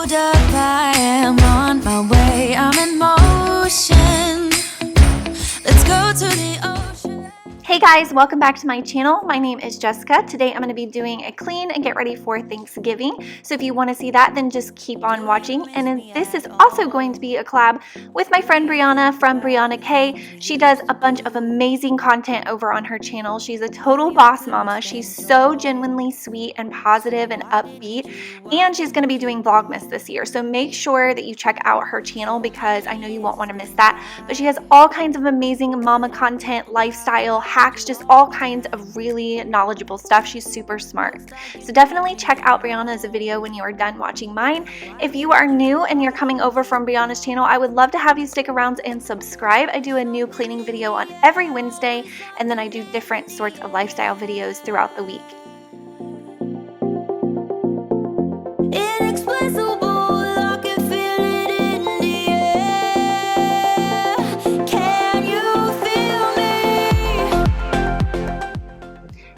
Hold up, I am on my way, I'm in motion. Let's go to the ocean. Hey guys, welcome back to my channel. My name is Jessica. Today I'm going to be doing a clean and get ready for Thanksgiving. So if you want to see that, then just keep on watching. And then this is also going to be a collab with my friend Brianna from Brianna K. She does a bunch of amazing content over on her channel. She's a total boss mama. She's so genuinely sweet and positive and upbeat. And she's going to be doing Vlogmas this year. So make sure that you check out her channel because I know you won't want to miss that. But she has all kinds of amazing mama content, lifestyle, hacks, just all kinds of really knowledgeable stuff. She's super smart. So definitely check out Brianna's video when you are done watching mine. If you are new and you're coming over from Brianna's channel, I would love to have you stick around and subscribe. I do a new cleaning video on every Wednesday, and then I do different sorts of lifestyle videos throughout the week.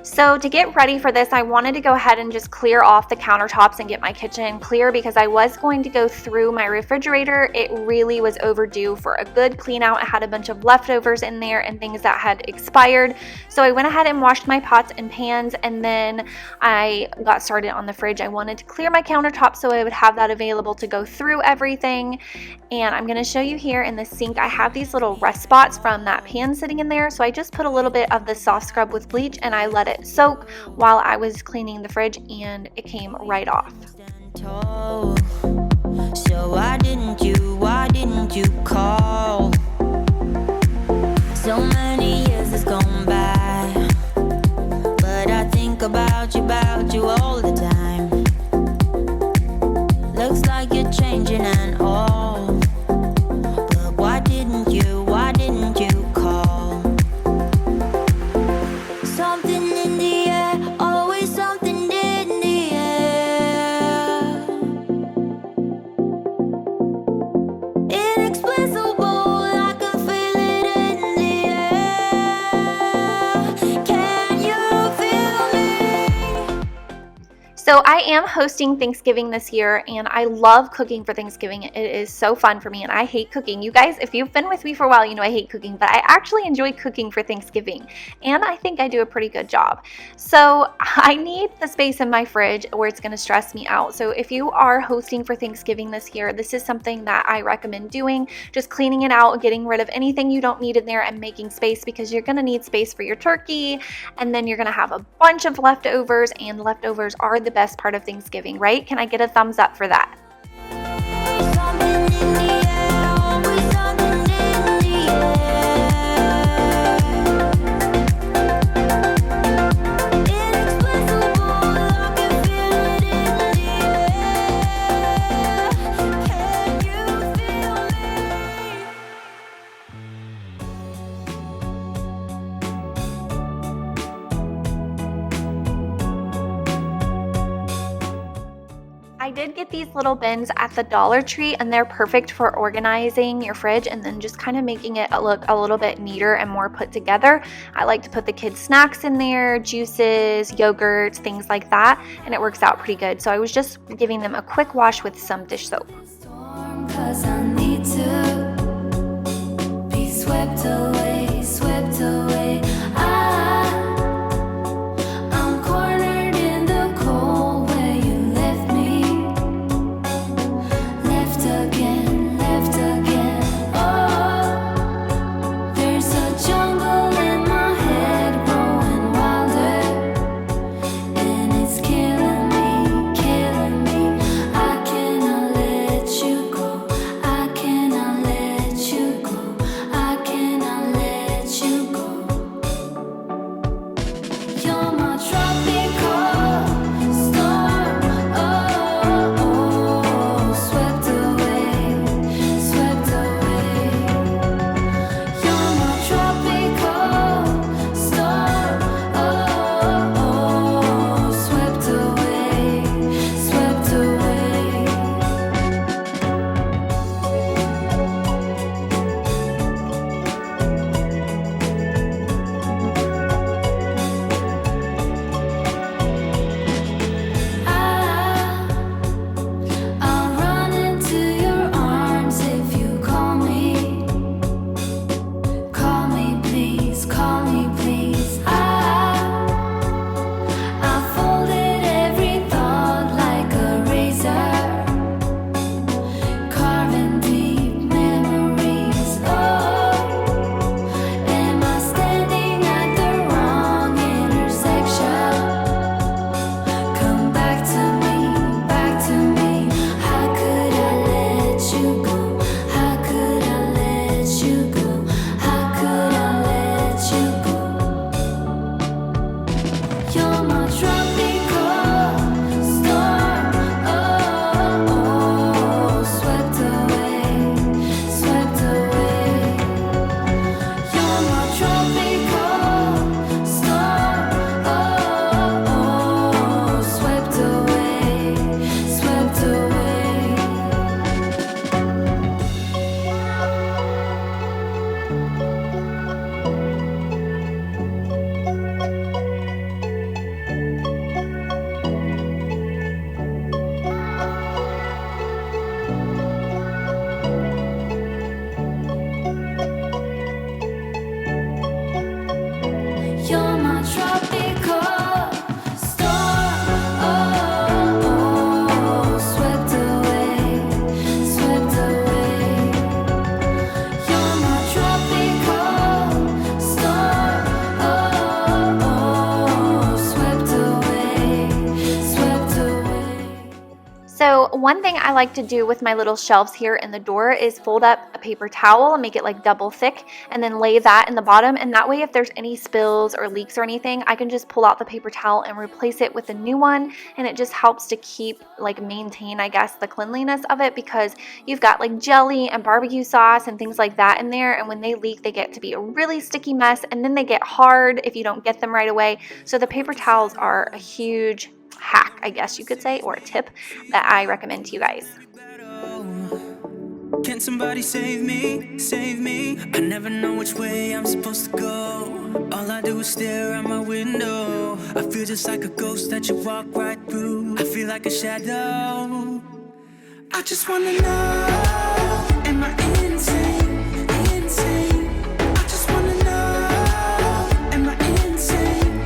So to get ready for this, I wanted to go ahead and just clear off the countertops and get my kitchen clear because I was going to go through my refrigerator. It really was overdue for a good clean out. I had a bunch of leftovers in there and things that had expired. So I went ahead and washed my pots and pans, and then I got started on the fridge. I wanted to clear my countertop so I would have that available to go through everything. And I'm going to show you here in the sink, I have these little rust spots from that pan sitting in there. So I just put a little bit of the soft scrub with bleach and I let it soak while I was cleaning the fridge, and it came right off. So why didn't you call? So many years has gone by, but I think about you all the time. Looks like you're changing and all, but why didn't you call? Something in the air, always something in the air. Inexplicable, I can feel it in the air. Can you feel me? So I am hosting Thanksgiving this year, and I love cooking for Thanksgiving. It is so fun for me, and I hate cooking. You guys, if you've been with me for a while, you know I hate cooking, but I actually enjoy cooking for Thanksgiving, and I think I do a pretty good job. So I need the space in my fridge where it's going to stress me out. So if you are hosting for Thanksgiving this year, this is something that I recommend doing. Just cleaning it out, getting rid of anything you don't need in there, and making space, because you're going to need space for your turkey, and then you're going to have a bunch of leftovers, and leftovers are the best part of Thanksgiving, right? Can I get a thumbs up for that? I did get these little bins at the Dollar Tree, and they're perfect for organizing your fridge and then just kind of making it look a little bit neater and more put together. I like to put the kids' snacks in there, juices, yogurts, things like that, and it works out pretty good. So I was just giving them a quick wash with some dish soap. Cause I need to be swept away, swept away. I'm cornered in the cold where you left me. Left again. Oh, there's a jungle in my head growing wilder, and it's killing me. I cannot let you go. I cannot let you go. I cannot let one thing I like to do with my little shelves here in the door is fold up a paper towel and make it like double thick and then lay that in the bottom, and that way if there's any spills or leaks or anything, I can just pull out the paper towel and replace it with a new one, and it just helps to keep, like, maintain, I guess, the cleanliness of it, because you've got like jelly and barbecue sauce and things like that in there, and when they leak they get to be a really sticky mess, and then they get hard if you don't get them right away. So the paper towels are a huge hack, I guess you could say, or a tip that I recommend to you guys. Can somebody save me, save me? I never know which way I'm supposed to go. All I do is stare out my window. I feel just like a ghost that you walk right through. I feel like a shadow. I just wanna know, am I insane, insane? I just wanna know, am I insane,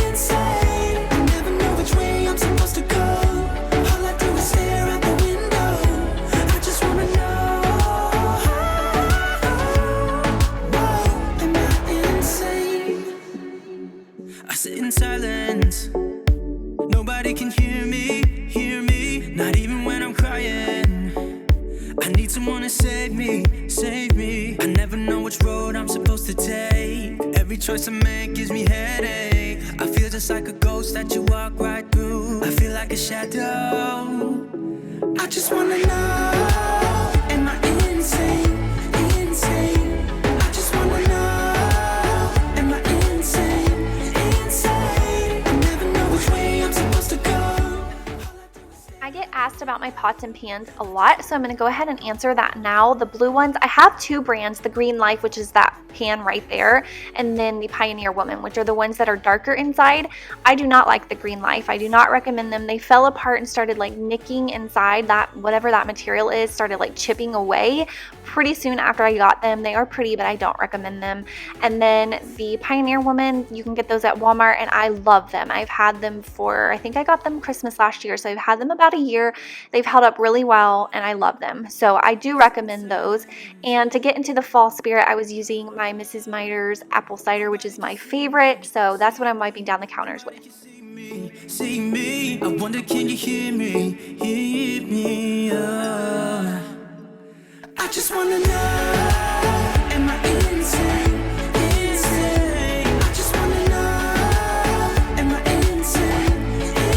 insane? I never know which way I'm supposed to go. All I do is stare out the window. I just wanna know, whoa, am I insane? I sit in silence. Nobody can hear me, not even when I'm crying. I need someone to save me, save me. I never know which road I'm supposed to take. Every choice I make gives me headache. I feel just like a ghost that you walk right through. I feel like a shadow. I just wanna know, am I insane, insane? I just wanna know, am I insane, insane? I never know which way I'm supposed to go. I get asked about my pots and pans a lot, so I'm going to go ahead and answer that now. The blue ones, I have two brands, the Green Life, which is that pan right there, and then the Pioneer Woman, which are the ones that are darker inside. I do not like the Green Life. I do not recommend them. They fell apart and started like nicking inside, that whatever that material is started like chipping away pretty soon after I got them. They are pretty, but I don't recommend them. And then the Pioneer Woman, you can get those at Walmart, and I love them. I've had them for, I think I got them Christmas last year, so I've had them about a year. They've held up really well, and I love them. So I do recommend those. And to get into the fall spirit, I was using my Mrs. Meyer's apple cider, which is my favorite. So that's what I'm wiping down the counters with. See me, I wonder, can you hear me? Hear me, I just wanna know, am I insane, insane? I just wanna know, am I insane,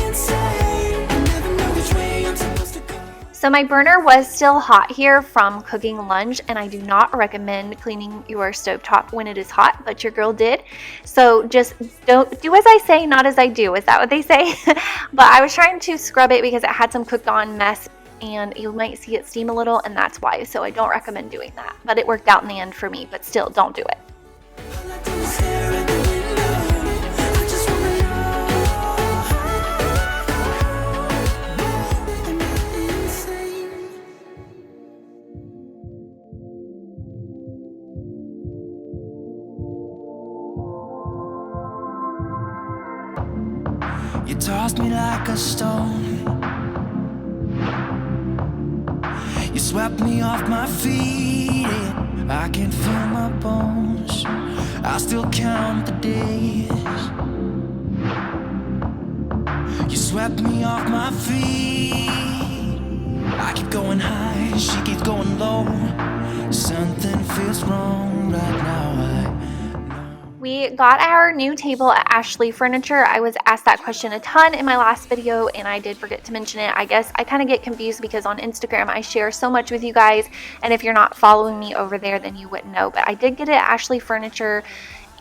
insane? I never know which way I'm supposed to go. So my burner was still hot here from cooking lunch, and I do not recommend cleaning your stovetop when it is hot, but your girl did. So just don't do as I say, not as I do. Is that what they say? But I was trying to scrub it because it had some cooked on mess, and you might see it steam a little, and that's why. So I don't recommend doing that, but it worked out in the end for me. But still, don't do it. You tossed me like a stone. You swept me off my feet. I can feel my bones. I still count the days. You swept me off my feet. I keep going high, she keeps going low. Something feels wrong right now. We got our new table at Ashley Furniture. I was asked that question a ton in my last video, and I did forget to mention it. I guess I kind of get confused because on Instagram I share so much with you guys, and if you're not following me over there, then you wouldn't know. But I did get it at Ashley Furniture,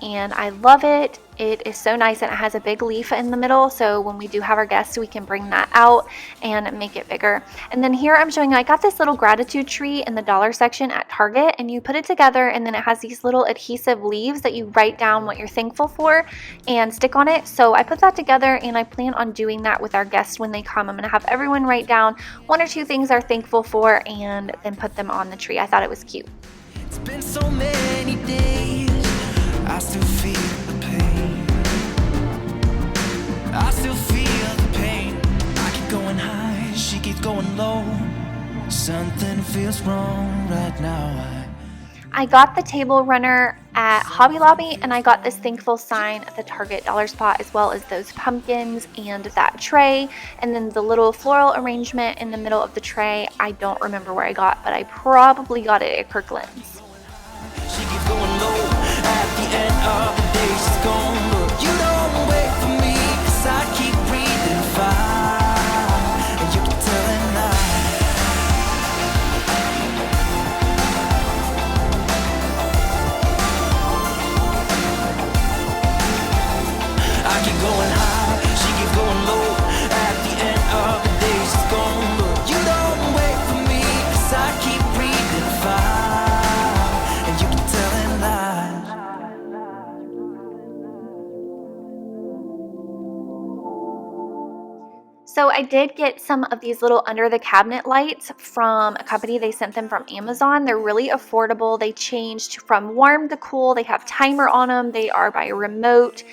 and I love it. It is so nice, and it has a big leaf in the middle, so when we do have our guests, we can bring that out and make it bigger. And then here I'm showing you, I got this little gratitude tree in the dollar section at Target, and you put it together, and then it has these little adhesive leaves that you write down what you're thankful for and stick on it. So I put that together, and I plan on doing that with our guests when they come. I'm going to have everyone write down 1 or 2 things they're thankful for and then put them on the tree. I thought it was cute. It's been so many days, I still feel the pain. I still feel the pain. I keep going high, she keeps going low. Something feels wrong right now. I got the table runner at Hobby Lobby, and I got this thankful sign at the Target dollar spot, as well as those pumpkins and that tray, and then the little floral arrangement in the middle of the tray. I don't remember where I got, but I probably got it at Kirkland's. She keeps going low at the end of the day. She's gone, but you don't wait for me, 'cause I keep breathing fire, and you can tell at night. I keep going high, she keeps going low at the end of the day. She's gone, but you don't wait for me, 'cause I keep breathing fire, and you can tell at night. So I did get some of these little under the cabinet lights from a company. They sent them from Amazon. They're really affordable. They changed from warm to cool. They have timer on them. They are by remote.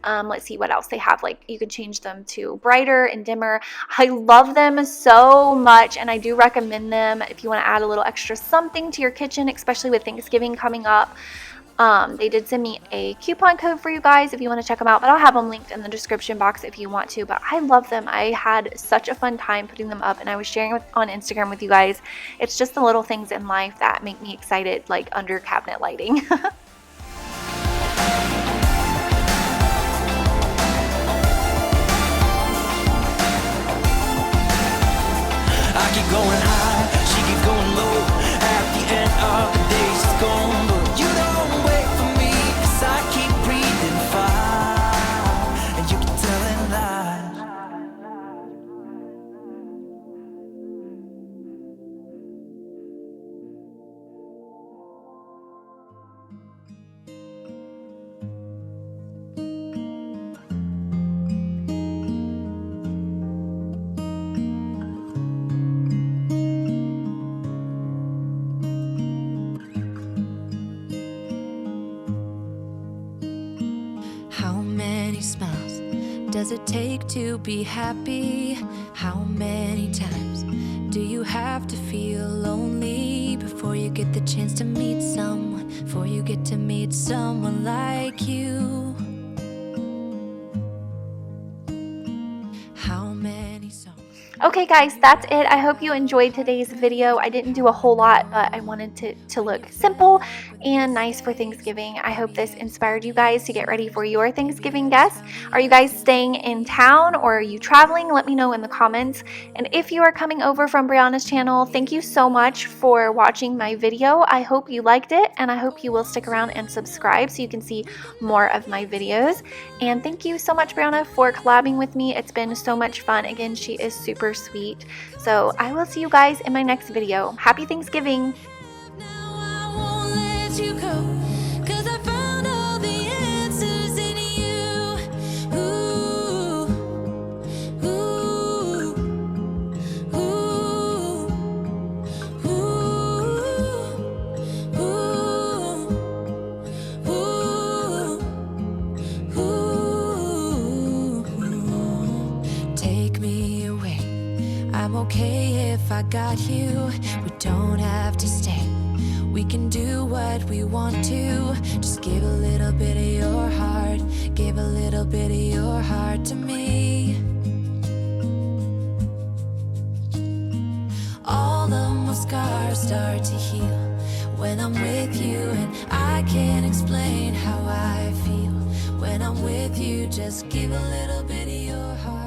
Let's see what else they have. Like, you can change them to brighter and dimmer. I love them so much, and I do recommend them if you want to add a little extra something to your kitchen, especially with Thanksgiving coming up. They did send me a coupon code for you guys if you want to check them out, but I'll have them linked in the description box if you want to. But I love them. I had such a fun time putting them up, and I was sharing on Instagram with you guys. It's just the little things in life that make me excited, like under cabinet lighting. I keep going high, she keeps going low. At the end of the day, she's gone, but you don't wait for me, 'cause I keep breathing fire, and you can tell at night. How many smiles does it take to be happy? How many times do you have to feel lonely before you get the chance to meet someone, before you get to meet someone like you? How many songs? Okay guys, that's it. I hope you enjoyed today's video. I didn't do a whole lot, but I wanted to look simple and nice for Thanksgiving. I hope this inspired you guys to get ready for your Thanksgiving guests. Are you guys staying in town or are you traveling? Let me know in the comments. And if you are coming over from Brianna's channel, thank you so much for watching my video. I hope you liked it, and I hope you will stick around and subscribe so you can see more of my videos. And thank you so much, Brianna, for collabing with me. It's been so much fun. Again, she is super sweet. So I will see you guys in my next video. Happy Thanksgiving. Now I won't let you go, 'cause I found all the answers in you. Ooh, ooh, ooh, ooh, ooh. Take me away. I'm okay if I got you. We don't have to stay. We can do what we want to. Just give a little bit of your heart. Give a little bit of your heart to me. All of my scars start to heal when I'm with you, and I can't explain how I feel when I'm with you. Just give a little bit of your heart.